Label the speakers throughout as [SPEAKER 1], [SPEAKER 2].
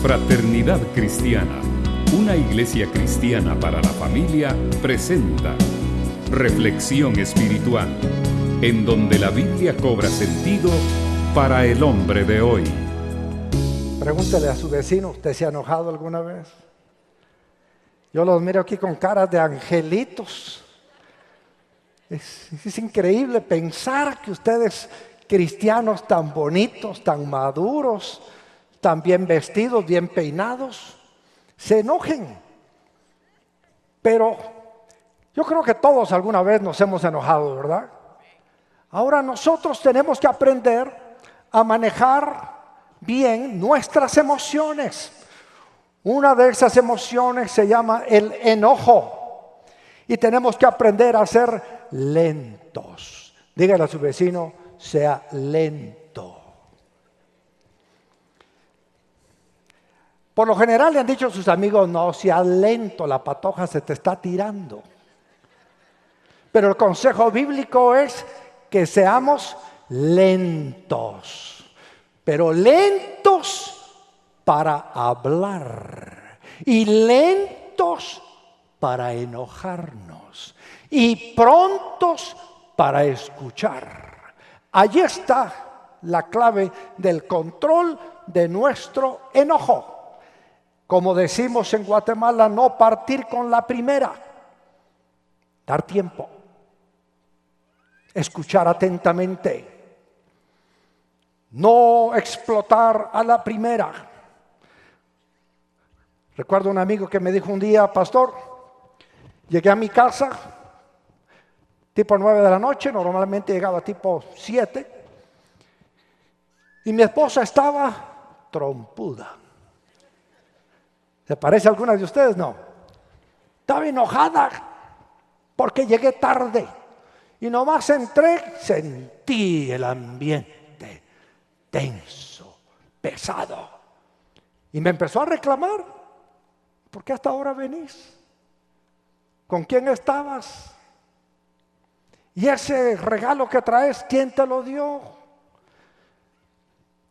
[SPEAKER 1] Fraternidad Cristiana, una iglesia cristiana para la familia, presenta Reflexión Espiritual, en donde la Biblia cobra sentido para el hombre de hoy.
[SPEAKER 2] Pregúntele a su vecino, ¿usted se ha enojado alguna vez? Yo los miro aquí con caras de angelitos. Es increíble pensar que ustedes, cristianos tan bonitos, tan maduros, tan bien vestidos, bien peinados, se enojen. Pero yo creo que todos alguna vez nos hemos enojado, ¿verdad? Ahora nosotros tenemos que aprender a manejar bien nuestras emociones. Una de esas emociones se llama el enojo. Y tenemos que aprender a ser lentos. Dígale a su vecino, sea lento. Por lo general le han dicho a sus amigos, no sea lento, la patoja se te está tirando. Pero el consejo bíblico es que seamos lentos. Pero lentos para hablar. Y lentos para enojarnos. Y prontos para escuchar. Allí está la clave del control de nuestro enojo. Como decimos en Guatemala, no partir con la primera. Dar tiempo. Escuchar atentamente. No explotar a la primera. Recuerdo un amigo que me dijo un día, pastor, llegué a mi casa tipo 9 de la noche, normalmente llegaba tipo 7, y mi esposa estaba trompuda. ¿Se parece a alguna de ustedes? No. Estaba enojada porque llegué tarde. Y nomás entré, sentí el ambiente tenso, pesado. Y me empezó a reclamar. ¿Por qué hasta ahora venís? ¿Con quién estabas? Y ese regalo que traes, ¿quién te lo dio?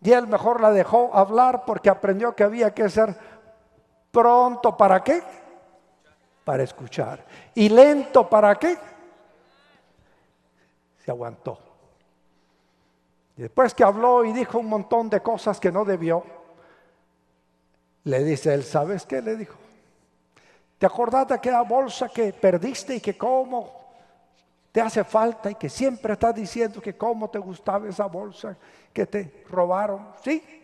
[SPEAKER 2] Y él mejor la dejó hablar porque aprendió que había que ser pronto, ¿para qué? Para escuchar. Y lento, ¿para qué? Se aguantó. Y después que habló y dijo un montón de cosas que no debió, le dice él, ¿sabes qué? Le dijo, ¿te acordás de aquella bolsa que perdiste y que cómo te hace falta y que siempre estás diciendo que cómo te gustaba esa bolsa que te robaron? ¿Sí?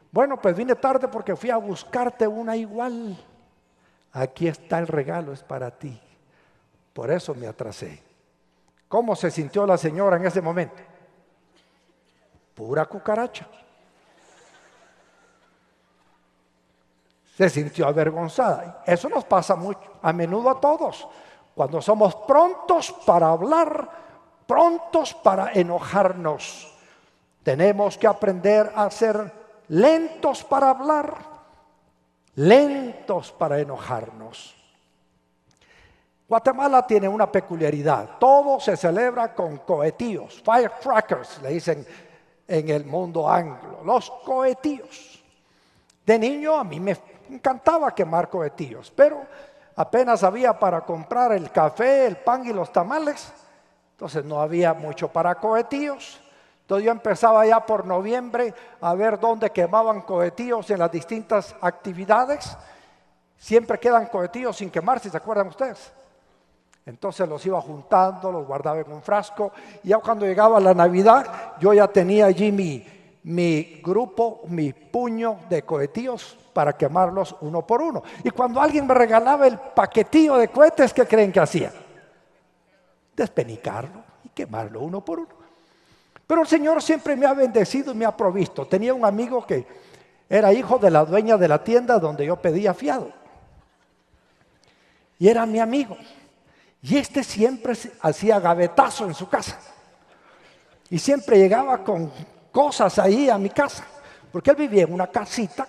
[SPEAKER 2] Bueno, pues vine tarde porque fui a buscarte una igual. Aquí está el regalo, es para ti. Por eso me atrasé. ¿Cómo se sintió la señora en ese momento? Pura cucaracha. Se sintió avergonzada. Eso nos pasa mucho, a menudo a todos. Cuando somos prontos para hablar, prontos para enojarnos. Tenemos que aprender a ser lentos para hablar, lentos para enojarnos. Guatemala tiene una peculiaridad. Todo se celebra con cohetíos, firecrackers, le dicen en el mundo anglo, los cohetíos. De niño a mí me encantaba quemar cohetíos, pero apenas había para comprar el café, el pan y los tamales, entonces no había mucho para cohetíos. Entonces yo empezaba ya por noviembre a ver dónde quemaban cohetíos en las distintas actividades. Siempre quedan cohetíos sin quemar, ¿se acuerdan ustedes? Entonces los iba juntando, los guardaba en un frasco, y ya cuando llegaba la Navidad, yo ya tenía allí mi grupo, mi puño de cohetíos para quemarlos uno por uno. Y cuando alguien me regalaba el paquetillo de cohetes, ¿qué creen que hacía? Despenicarlo y quemarlo uno por uno. Pero el Señor siempre me ha bendecido y me ha provisto. Tenía un amigo que era hijo de la dueña de la tienda donde yo pedía fiado. Y era mi amigo. Y este siempre hacía gavetazo en su casa. Y siempre llegaba con cosas ahí a mi casa. Porque él vivía en una casita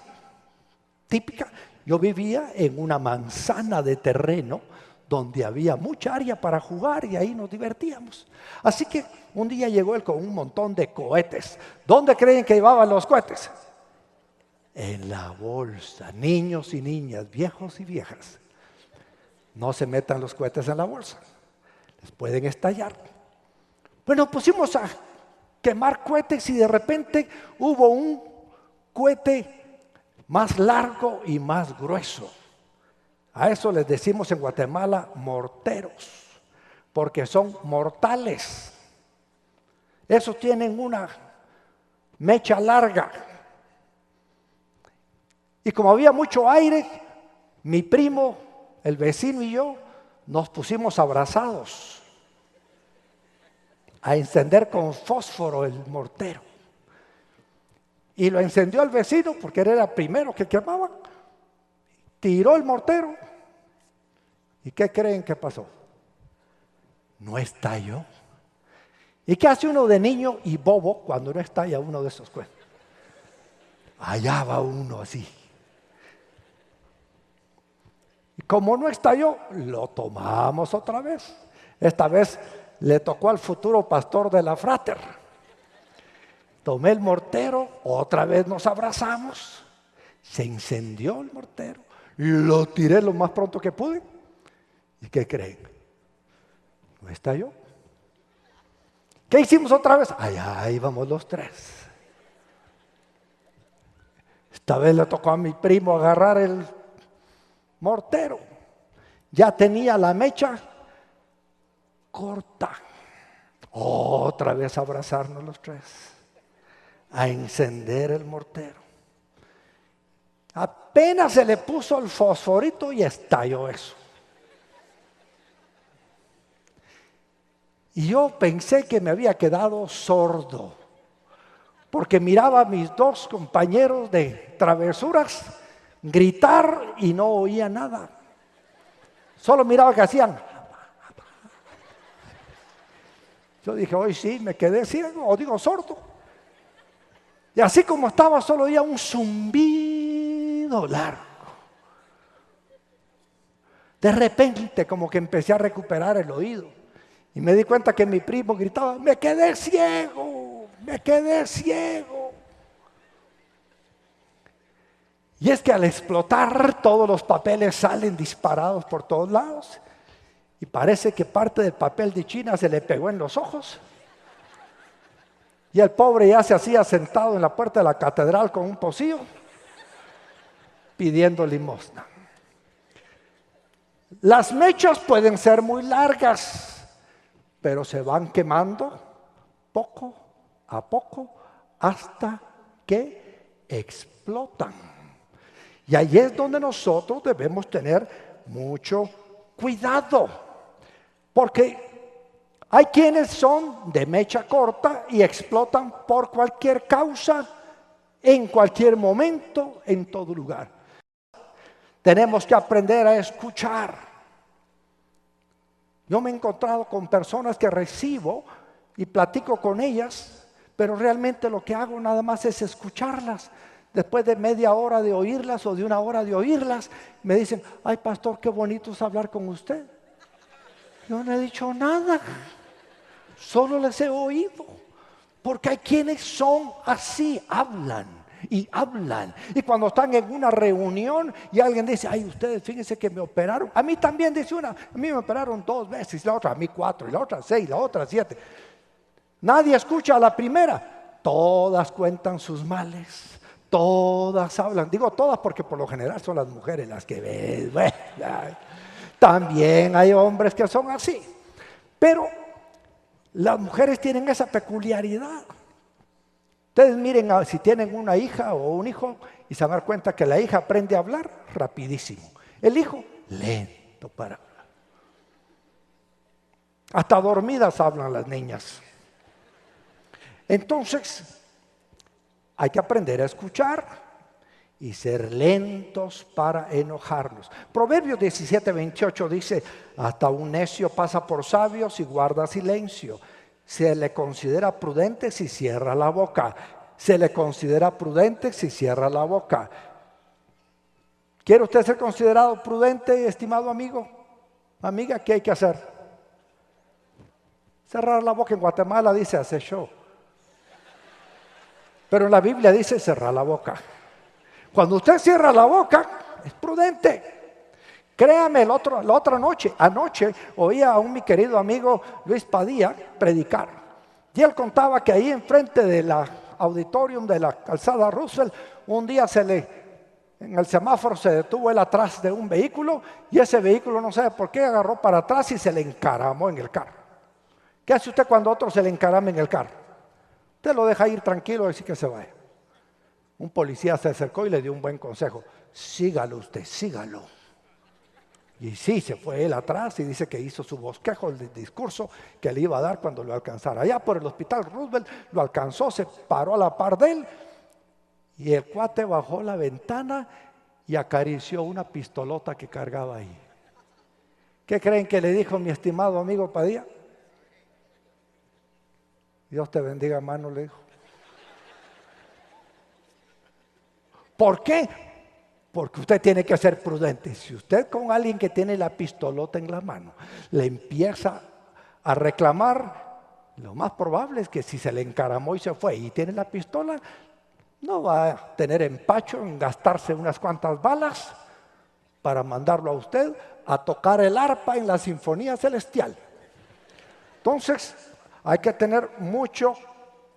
[SPEAKER 2] típica. Yo vivía en una manzana de terreno donde había mucha área para jugar y ahí nos divertíamos. Así que un día llegó él con un montón de cohetes. ¿Dónde creen que llevaban los cohetes? en la bolsa. Niños y niñas, viejos y viejas, no se metan los cohetes en la bolsa, les pueden estallar. Bueno, pusimos a quemar cohetes y de repente hubo un cohete más largo y más grueso. A eso les decimos en Guatemala morteros, porque son mortales. Esos tienen una mecha larga. Y como había mucho aire, mi primo, el vecino y yo nos pusimos abrazados a encender con fósforo el mortero. Y lo encendió el vecino porque era el primero que quemaba. Tiró el mortero. ¿Y qué creen que pasó? No estalló. ¿Y qué hace uno de niño y bobo cuando no estalla uno de esos cohetes? Allá va uno así. Y como no estalló, lo tomamos otra vez. Esta vez le tocó al futuro pastor de la Frater. Tomé el mortero, otra vez nos abrazamos. Se incendió el mortero. Lo tiré lo más pronto que pude. ¿Y qué creen? No estalló. ¿Qué hicimos otra vez? Allá íbamos los tres. Esta vez le tocó a mi primo agarrar el mortero. Ya tenía la mecha corta. Otra vez abrazarnos los tres. A encender el mortero. Apenas se le puso el fosforito y estalló eso. Y yo pensé que me había quedado sordo, porque miraba a mis dos compañeros de travesuras gritar y no oía nada. Solo miraba que hacían. Yo dije, hoy sí, me quedé ciego, o digo sordo. Y así como estaba, solo oía un zumbido largo. De repente, como que empecé a recuperar el oído. Y me di cuenta que mi primo gritaba, me quedé ciego, me quedé ciego. Y es que al explotar todos los papeles salen disparados por todos lados. Y parece que parte del papel de China se le pegó en los ojos. Y el pobre ya se hacía sentado en la puerta de la catedral con un pocillo, pidiendo limosna. Las mechas pueden ser muy largas, pero se van quemando poco a poco hasta que explotan. Y ahí es donde nosotros debemos tener mucho cuidado, porque hay quienes son de mecha corta y explotan por cualquier causa, en cualquier momento, en todo lugar. Tenemos que aprender a escuchar. Yo me he encontrado con personas que recibo y platico con ellas, pero realmente lo que hago nada más es escucharlas. Después de media hora de oírlas o de una hora de oírlas, me dicen, ay pastor, qué bonito es hablar con usted. Yo no he dicho nada, solo les he oído, porque hay quienes son así, hablan. Y hablan, y cuando están en una reunión y alguien dice, ay, ustedes fíjense que me operaron, a mí también dice una, a mí me operaron 2 veces, la otra a mí 4, y la otra 6, la otra 7. Nadie escucha a la primera, todas cuentan sus males, todas hablan, digo todas porque por lo general son las mujeres las que ven, bueno, también hay hombres que son así, pero las mujeres tienen esa peculiaridad. Ustedes miren si tienen una hija o un hijo y se van a dar cuenta que la hija aprende a hablar rapidísimo. El hijo, lento para hablar. Hasta dormidas hablan las niñas. Entonces, hay que aprender a escuchar y ser lentos para enojarnos. Proverbios 17:28 dice, hasta un necio pasa por sabio si guarda silencio. Se le considera prudente si cierra la boca. Se le considera prudente si cierra la boca. ¿Quiere usted ser considerado prudente, estimado amigo? Amiga, ¿qué hay que hacer? Cerrar la boca. En Guatemala dice hacer show. Pero en la Biblia dice cerrar la boca. Cuando usted cierra la boca, es prudente. Créame, la otra anoche, oía a mi querido amigo Luis Padilla predicar. Y él contaba que ahí enfrente de la auditorium de la calzada Roosevelt, un día en el semáforo se detuvo él atrás de un vehículo y ese vehículo no sabe por qué agarró para atrás y se le encaramó en el carro. ¿Qué hace usted cuando otro se le encarama en el carro? Usted lo deja ir tranquilo y así que se vaya. Un policía se acercó y le dio un buen consejo. Sígalo usted, sígalo. Y sí, se fue él atrás y dice que hizo su bosquejo del discurso que le iba a dar cuando lo alcanzara. Allá por el hospital Roosevelt lo alcanzó, se paró a la par de él y el cuate bajó la ventana y acarició una pistolota que cargaba ahí. ¿Qué creen que le dijo mi estimado amigo Padilla? Dios te bendiga, hermano, le dijo. ¿Por qué? Porque usted tiene que ser prudente. Si usted con alguien que tiene la pistolota en la mano le empieza a reclamar, lo más probable es que si se le encaramó y se fue y tiene la pistola, no va a tener empacho en gastarse unas cuantas balas para mandarlo a usted a tocar el arpa en la sinfonía celestial. Entonces, hay que tener mucho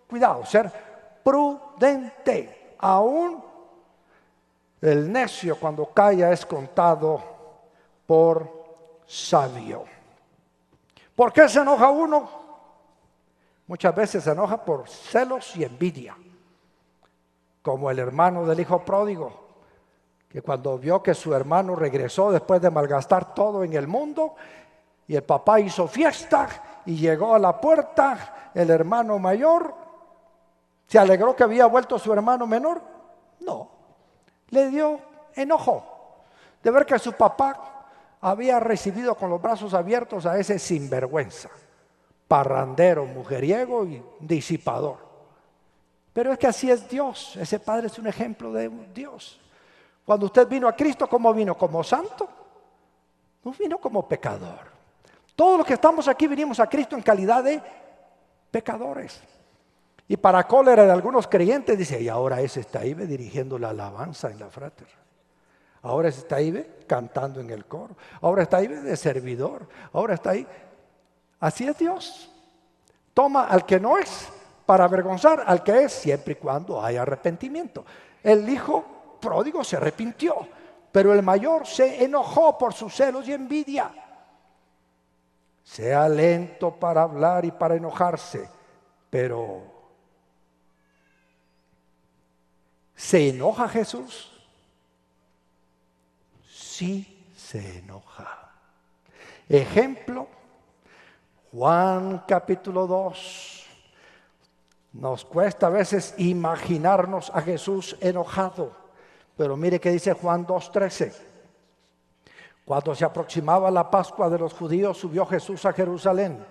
[SPEAKER 2] cuidado, ser prudente. Aún el necio cuando calla es contado por sabio. ¿Por qué se enoja uno? Muchas veces se enoja por celos y envidia. Como el hermano del hijo pródigo, que cuando vio que su hermano regresó después de malgastar todo en el mundo, y el papá hizo fiesta y llegó a la puerta, el hermano mayor, ¿se alegró que había vuelto su hermano menor? No, le dio enojo de ver que su papá había recibido con los brazos abiertos a ese sinvergüenza, parrandero, mujeriego y disipador. Pero es que así es Dios. Ese padre es un ejemplo de Dios. Cuando usted vino a Cristo, ¿cómo vino? ¿Como santo? No vino como pecador. Todos los que estamos aquí vinimos a Cristo en calidad de pecadores. Y para cólera de algunos creyentes dice, y ahora ese está ahí dirigiendo la alabanza en la frater. Ahora ese está ahí cantando en el coro. Ahora está ahí de servidor. Ahora está ahí. Así es Dios. Toma al que no es para avergonzar al que es, siempre y cuando haya arrepentimiento. El hijo pródigo se arrepintió, pero el mayor se enojó por sus celos y envidia. Sea lento para hablar y para enojarse, pero ¿se enoja Jesús? Sí, se enoja. Ejemplo, Juan capítulo 2. Nos cuesta a veces imaginarnos a Jesús enojado, pero mire que dice Juan 2:13. Cuando se aproximaba la Pascua de los judíos, subió Jesús a Jerusalén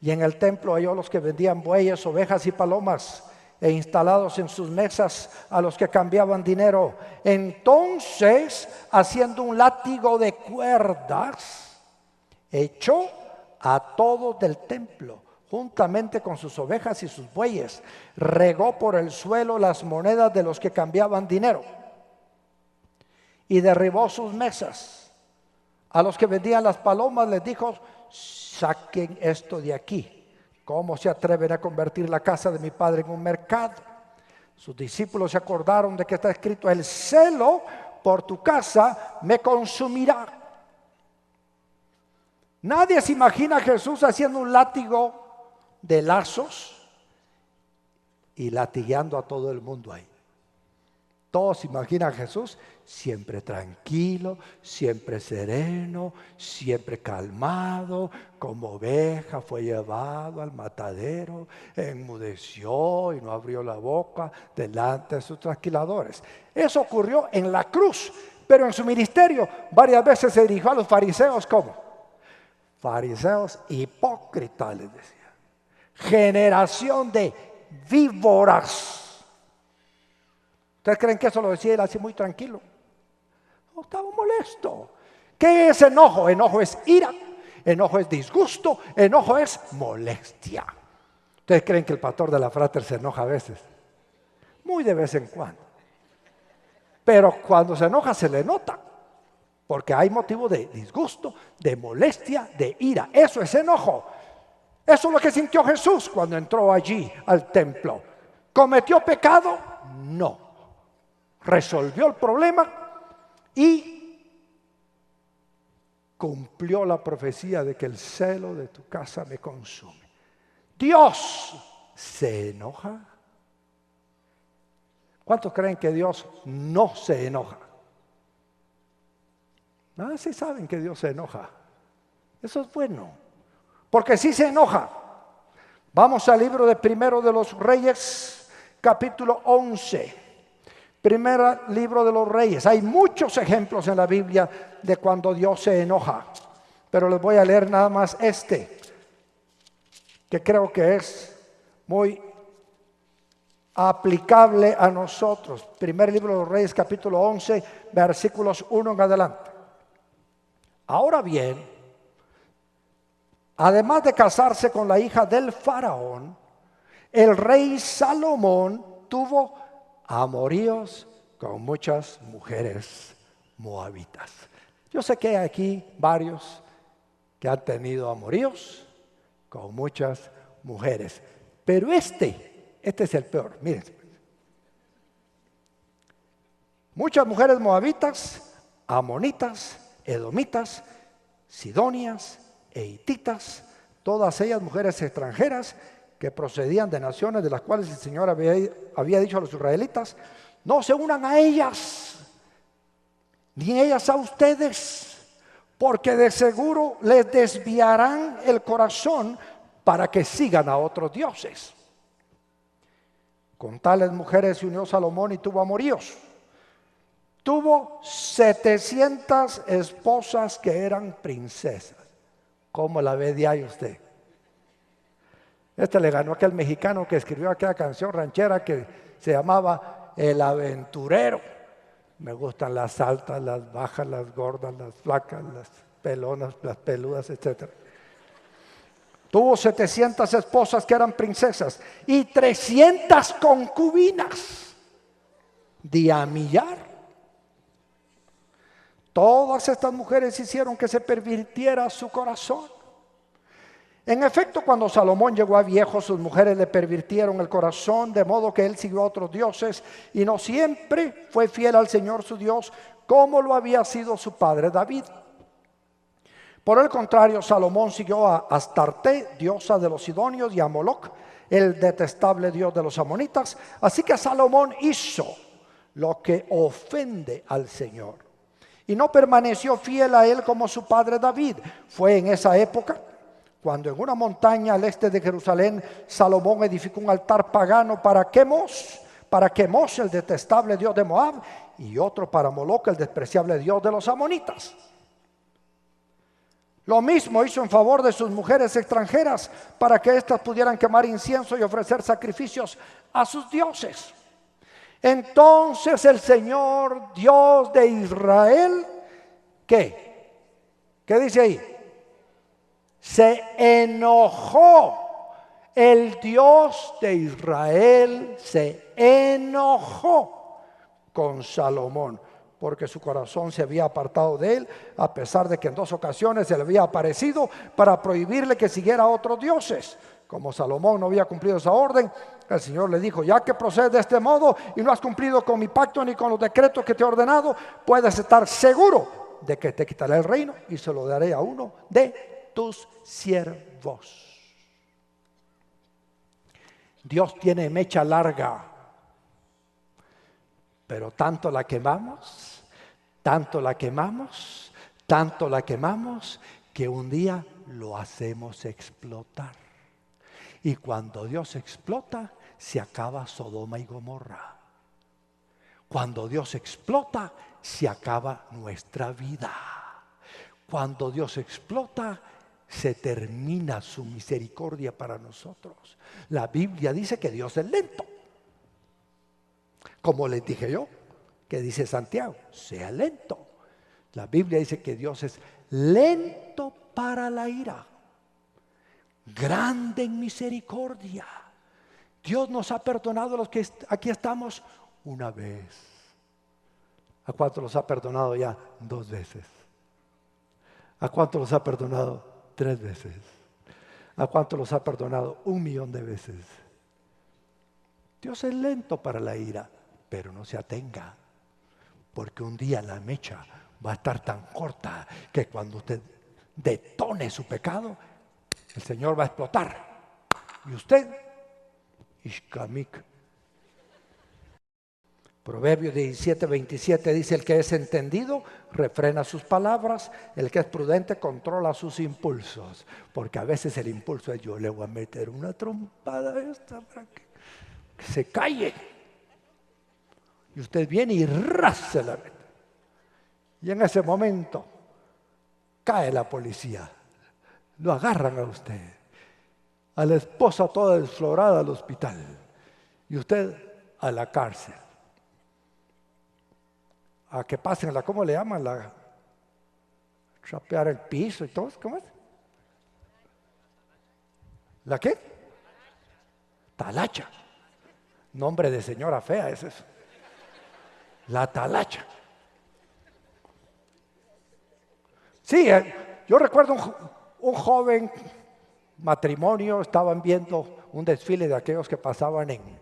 [SPEAKER 2] y en el templo halló a los que vendían bueyes, ovejas y palomas e instalados en sus mesas a los que cambiaban dinero. Entonces, haciendo un látigo de cuerdas, echó a todos del templo, juntamente con sus ovejas y sus bueyes, regó por el suelo las monedas de los que cambiaban dinero y derribó sus mesas. A los que vendían las palomas les dijo, saquen esto de aquí. ¿Cómo se atreven a convertir la casa de mi padre en un mercado? Sus discípulos se acordaron de que está escrito, el celo por tu casa me consumirá. Nadie se imagina a Jesús haciendo un látigo de lazos y latigueando a todo el mundo ahí. Todos se imaginan a Jesús siempre tranquilo, siempre sereno, siempre calmado, como oveja fue llevado al matadero, enmudeció y no abrió la boca delante de sus trasquiladores. Eso ocurrió en la cruz, pero en su ministerio varias veces se dirigió a los fariseos como fariseos hipócritas, les decía. Generación de víboras. ¿Ustedes creen que eso lo decía él así muy tranquilo? No, estaba molesto. ¿Qué es enojo? Enojo es ira, enojo es disgusto, enojo es molestia. ¿Ustedes creen que el pastor de la frater se enoja a veces? Muy de vez en cuando. Pero cuando se enoja se le nota, porque hay motivo de disgusto, de molestia, de ira. Eso es enojo. Eso es lo que sintió Jesús cuando entró allí al templo. ¿Cometió pecado? No. Resolvió el problema y cumplió la profecía de que el celo de tu casa me consume. Dios se enoja. ¿Cuántos creen que Dios no se enoja? Ah, sí saben que Dios se enoja. Eso es bueno, porque sí se enoja. Vamos al libro de Primero de los Reyes, capítulo 11. Primer libro de los Reyes. Hay muchos ejemplos en la Biblia de cuando Dios se enoja, pero les voy a leer nada más que creo que es muy aplicable a nosotros. Primer libro de los Reyes, capítulo 11, versículos 1 en adelante. Ahora bien, además de casarse con la hija del faraón, el rey Salomón tuvo amoríos con muchas mujeres moabitas. Yo sé que hay aquí varios que han tenido amoríos con muchas mujeres, pero este es el peor. Miren, muchas mujeres moabitas, amonitas, edomitas, sidonias e hititas, todas ellas mujeres extranjeras que procedían de naciones de las cuales el Señor había dicho a los israelitas: no se unan a ellas, ni ellas a ustedes, porque de seguro les desviarán el corazón para que sigan a otros dioses. Con tales mujeres se unió Salomón y tuvo amoríos. Tuvo 700 esposas que eran princesas. ¿Cómo la ve de ahí usted? Este le ganó a aquel mexicano que escribió aquella canción ranchera que se llamaba El Aventurero. Me gustan las altas, las bajas, las gordas, las flacas, las pelonas, las peludas, etc. Tuvo 700 esposas que eran princesas y 300 concubinas de a millar. Todas estas mujeres hicieron que se pervirtiera su corazón. En efecto, cuando Salomón llegó a viejo, sus mujeres le pervirtieron el corazón, de modo que él siguió a otros dioses y no siempre fue fiel al Señor su Dios, como lo había sido su padre David. Por el contrario, Salomón siguió a Astarte, diosa de los sidonios, y a Moloc, el detestable dios de los amonitas. Así que Salomón hizo lo que ofende al Señor y no permaneció fiel a él como su padre David. Fue en esa época cuando en una montaña al este de Jerusalén Salomón edificó un altar pagano para Quemos, el detestable dios de Moab, y otro para Moloc, el despreciable dios de los amonitas. Lo mismo hizo en favor de sus mujeres extranjeras, para que éstas pudieran quemar incienso y ofrecer sacrificios a sus dioses. Entonces el Señor Dios de Israel, ¿qué dice ahí? Se enojó. El Dios de Israel se enojó con Salomón, porque su corazón se había apartado de él, a pesar de que en 2 ocasiones se le había aparecido para prohibirle que siguiera a otros dioses. Como Salomón no había cumplido esa orden, el Señor le dijo: ya que procedes de este modo y no has cumplido con mi pacto ni con los decretos que te he ordenado, puedes estar seguro de que te quitaré el reino y se lo daré a uno de tus siervos. Dios tiene mecha larga, pero tanto la quemamos, que un día lo hacemos explotar. Y cuando Dios explota, se acaba Sodoma y Gomorra. Cuando Dios explota, se acaba nuestra vida. Cuando Dios explota, se termina su misericordia para nosotros. La Biblia dice que Dios es lento. Como les dije yo, que dice Santiago, sea lento. La Biblia dice que Dios es lento para la ira, grande en misericordia. Dios nos ha perdonado a los que aquí estamos una vez. ¿A cuántos los ha perdonado ya? 2 veces. ¿A cuántos los ha perdonado? 3 veces. ¿A cuántos los ha perdonado? 1.000.000 de veces. Dios es lento para la ira, pero no se atenga, porque un día la mecha va a estar tan corta que cuando usted detone su pecado, el Señor va a explotar. Y usted, Ishkamik. Proverbios 17:27 dice: el que es entendido refrena sus palabras, el que es prudente controla sus impulsos. Porque a veces el impulso es: yo le voy a meter una trompada a esta para que se calle. Y usted viene y se la mete. Y en ese momento cae la policía, lo agarran a usted, a la esposa toda desflorada al hospital y usted a la cárcel. A que pasen ¿cómo le llaman? Trapear el piso y todo, ¿cómo es? ¿La qué? Talacha. Nombre de señora fea es eso. La talacha. Sí, yo recuerdo un joven matrimonio, estaban viendo un desfile de aquellos que pasaban en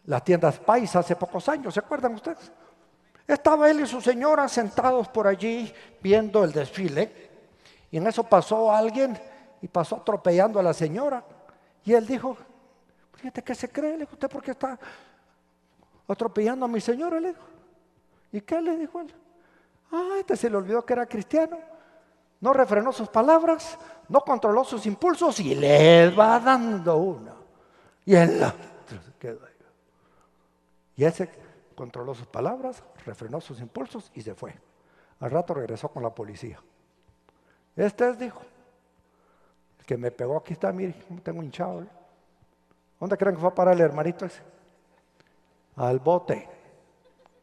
[SPEAKER 2] las tiendas Paisa hace pocos años, ¿se acuerdan ustedes? Estaba él y su señora sentados por allí viendo el desfile, y en eso pasó alguien y pasó atropellando a la señora, y él dijo: fíjate, ¿qué se cree? Le dijo: ¿usted por qué está atropellando a mi señora? Le dijo. ¿Y qué? Le dijo él. Este se le olvidó que era cristiano, no refrenó sus palabras, no controló sus impulsos y le va dando uno. Y él se quedó ahí. Y ese controló sus palabras, refrenó sus impulsos y se fue. Al rato regresó con la policía. Dijo, el que me pegó aquí está, mire, tengo hinchado, ¿eh? ¿Dónde creen que fue a parar el hermanito ese? Al bote,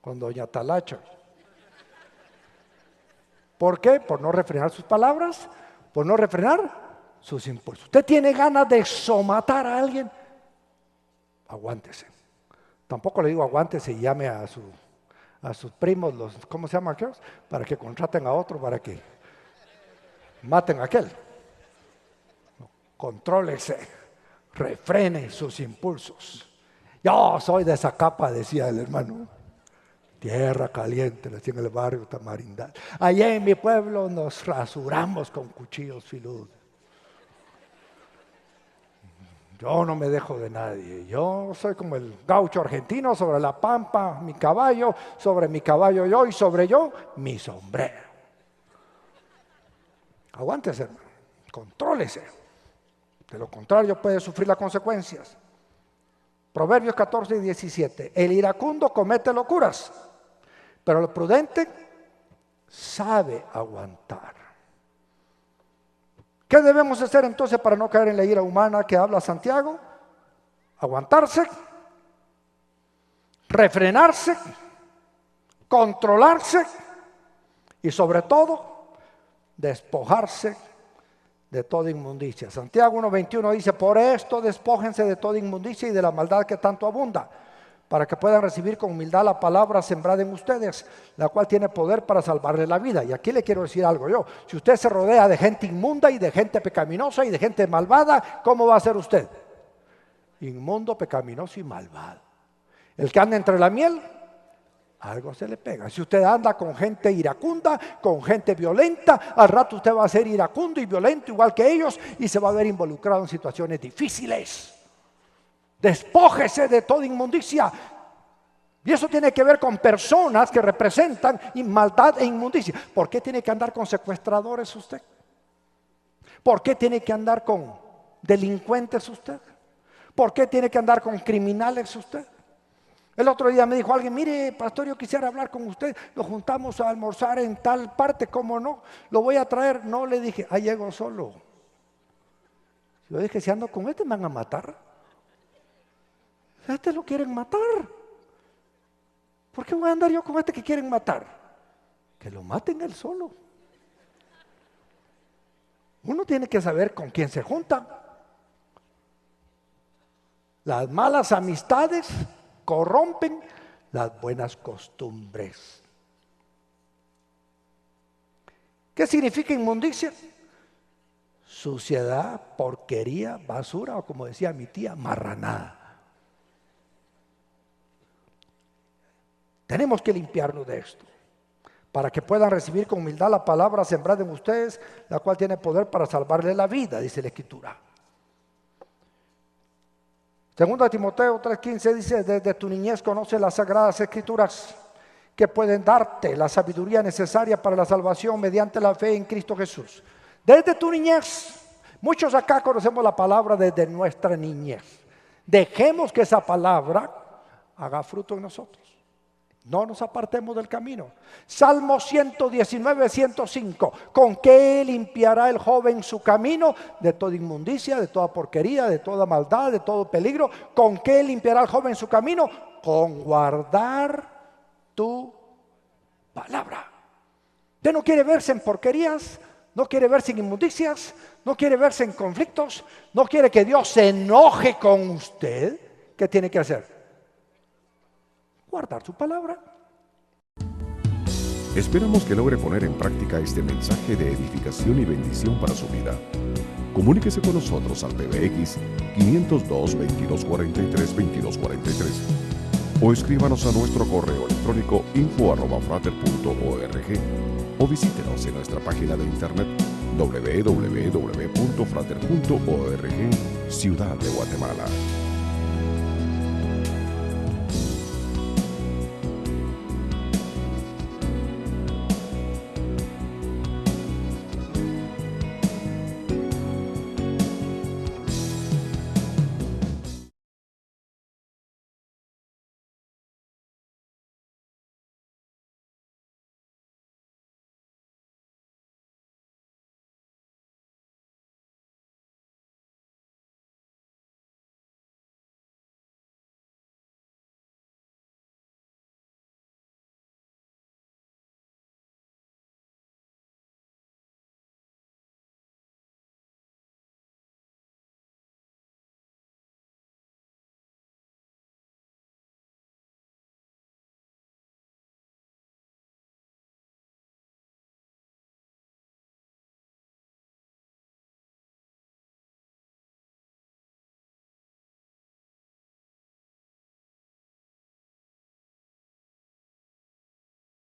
[SPEAKER 2] con doña Talacha. ¿Por qué? Por no refrenar sus palabras, por no refrenar sus impulsos. ¿Usted tiene ganas de somatar a alguien? Aguántese. Tampoco le digo aguántese y llame a sus primos, ¿cómo se llaman aquellos? Para que contraten a otro, para que maten a aquel. No, contrólese, refrene sus impulsos. Yo soy de esa capa, decía el hermano. Tierra caliente, le decía en el barrio Tamarindal. Allá en mi pueblo nos rasuramos con cuchillos filudos. Yo no me dejo de nadie. Yo soy como el gaucho argentino: sobre la pampa mi caballo, sobre mi caballo yo y sobre yo mi sombrero. Aguántese, hermano. Contrólese. De lo contrario puede sufrir las consecuencias. Proverbios 14:17. El iracundo comete locuras, pero el prudente sabe aguantar. ¿Qué debemos hacer entonces para no caer en la ira humana que habla Santiago? Aguantarse, refrenarse, controlarse y sobre todo despojarse de toda inmundicia. Santiago 1:21 dice: por esto despójense de toda inmundicia y de la maldad que tanto abunda, para que puedan recibir con humildad la palabra sembrada en ustedes, la cual tiene poder para salvarle la vida. Y aquí le quiero decir algo yo: si usted se rodea de gente inmunda y de gente pecaminosa y de gente malvada, ¿cómo va a ser usted? Inmundo, pecaminoso y malvado. El que anda entre la miel, algo se le pega. Si usted anda con gente iracunda, con gente violenta, al rato usted va a ser iracundo y violento igual que ellos y se va a ver involucrado en situaciones difíciles. Despójese de toda inmundicia. Y eso tiene que ver con personas que representan maldad e inmundicia. ¿Por qué tiene que andar con secuestradores usted? ¿Por qué tiene que andar con delincuentes usted? ¿Por qué tiene que andar con criminales usted? El otro día me dijo alguien: mire, pastor, yo quisiera hablar con usted, nos juntamos a almorzar en tal parte, ¿cómo no? Lo voy a traer. No, le dije, llego solo. Yo dije: si ando con me van a matar. Lo quieren matar. ¿Por qué voy a andar yo con que quieren matar? Que lo maten él solo. Uno tiene que saber con quién se junta. Las malas amistades corrompen, las buenas costumbres. ¿Qué significa inmundicia? Suciedad, porquería, basura, o como decía mi tía, marranada. Tenemos que limpiarnos de esto, para que puedan recibir con humildad la palabra sembrada en ustedes, la cual tiene poder para salvarle la vida, dice la Escritura. Segundo Timoteo 3:15 dice, desde tu niñez conoces las sagradas Escrituras, que pueden darte la sabiduría necesaria para la salvación mediante la fe en Cristo Jesús. Desde tu niñez, muchos acá conocemos la palabra desde nuestra niñez. Dejemos que esa palabra haga fruto en nosotros. No nos apartemos del camino. Salmo 119, 105. ¿Con qué limpiará el joven su camino? De toda inmundicia, de toda porquería, de toda maldad, de todo peligro. ¿Con qué limpiará el joven su camino? Con guardar tu palabra. Usted no quiere verse en porquerías, no quiere verse en inmundicias, no quiere verse en conflictos, no quiere que Dios se enoje con usted. ¿Qué tiene que hacer? Guardar su palabra.
[SPEAKER 1] Esperamos que logre poner en práctica este mensaje de edificación y bendición para su vida. Comuníquese con nosotros al PBX 502-2243-2243 o escríbanos a nuestro correo electrónico info@frater.org o visítenos en nuestra página de internet www.frater.org, Ciudad de Guatemala.